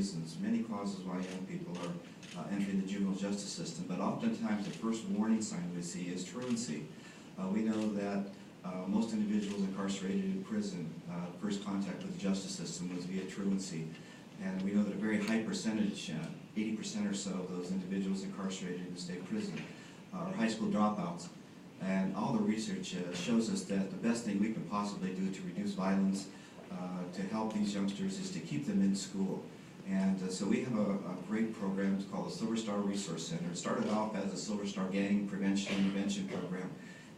reasons, many causes why young people are entering the juvenile justice system, but oftentimes the first warning sign we see is truancy. We know that most individuals incarcerated in prison, first contact with the justice system was via truancy. And we know that a very high percentage, 80% or so of those individuals incarcerated in state prison are high school dropouts. And all the research shows us that the best thing we can possibly do to reduce violence, to help these youngsters, is to keep them in school. And so we have a great program called the Silver Star Resource Center. It started off as a Silver Star Gang Prevention and Intervention Program.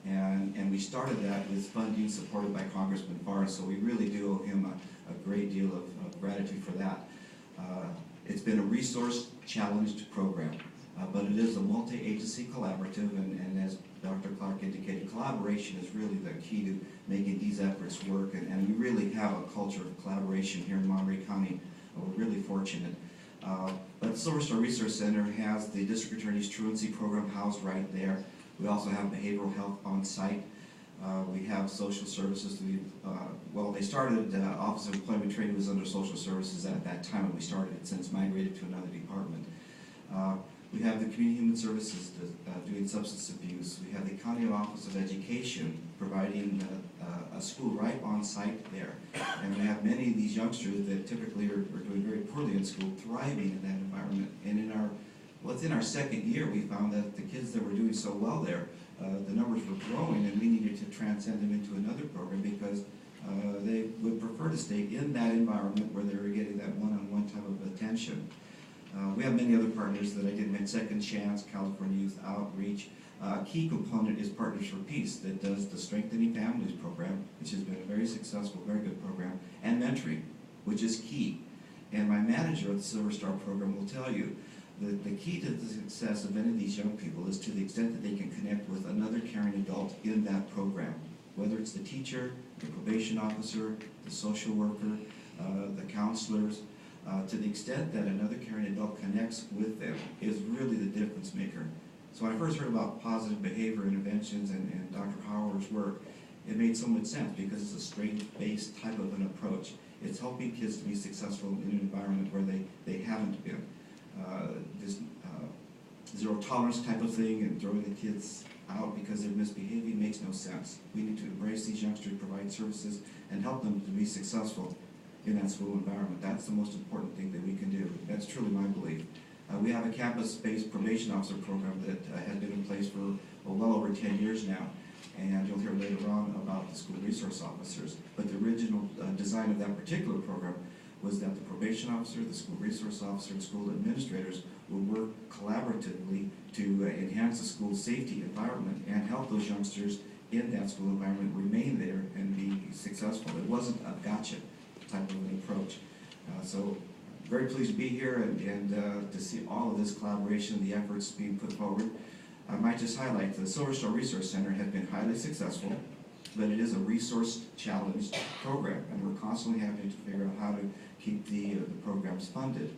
And we started that with funding supported by Congressman Farr, so we really do owe him a great deal of gratitude for that. It's been a resource-challenged program, but it is a multi-agency collaborative, and as Dr. Clark indicated, collaboration is really the key to making these efforts work, and we really have a culture of collaboration here in Monterey County. We're really fortunate. But the Silver Star Resource Center has the District Attorney's Truancy program housed right there. We also have behavioral health on site. We have social services. Well, they started, Office of Employment Training was under social services at that time when we started. It's since migrated to another department. We have the Community Human Services doing substance abuse. We have the County Office of Education providing a school right on site there. And we have many of these youngsters that typically are doing very poorly in school, thriving in that environment. And in our second year, we found that the kids that were doing so well there, the numbers were growing, and we needed to transcend them into another program because they would prefer to stay in that environment where they were getting that one-on-one type of attention. We have many other partners that I did mention: Second Chance, California Youth Outreach. A key component is Partners for Peace that does the Strengthening Families program, which has been a very successful, very good program, and mentoring, which is key. And my manager of the Silver Star program will tell you that the key to the success of any of these young people is to the extent that they can connect with another caring adult in that program, whether it's the teacher, the probation officer, the social worker, the counselors. To the extent that another caring adult connects with them is really the difference maker. So when I first heard about positive behavior interventions and Dr. Hauer's work, it made so much sense because it's a strength-based type of an approach. It's helping kids to be successful in an environment where they haven't been. This zero tolerance type of thing and throwing the kids out because they're misbehaving makes no sense. We need to embrace these youngsters, provide services, and help them to be successful in that school environment. That's the most important thing that we can do. That's truly my belief. We have a campus-based probation officer program that has been in place for well over 10 years now, and you'll hear later on about the school resource officers. But the original design of that particular program was that the probation officer, the school resource officer, and school administrators would work collaboratively to enhance the school safety environment and help those youngsters in that school environment remain there and be successful. It wasn't a gotcha type of an approach. So very pleased to be here and to see all of this collaboration, the efforts being put forward. I might just highlight the Silver Star Resource Center has been highly successful, but it is a resource-challenged program, and we're constantly having to figure out how to keep the programs funded.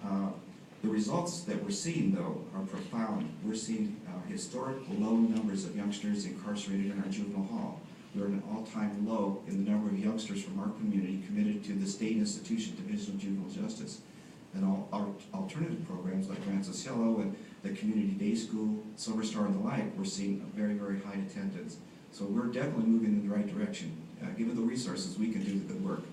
The results that we're seeing, though, are profound. We're seeing historic low numbers of youngsters incarcerated in our juvenile hall. We're at an all-time low in the number of youngsters from our community committed to the State Institution Division of Juvenile Justice. And all our alternative programs like Francis Yellow and the Community Day School, Silver Star, and the like, we're seeing a very, very high attendance. So we're definitely moving in the right direction. Given the resources, we can do the good work.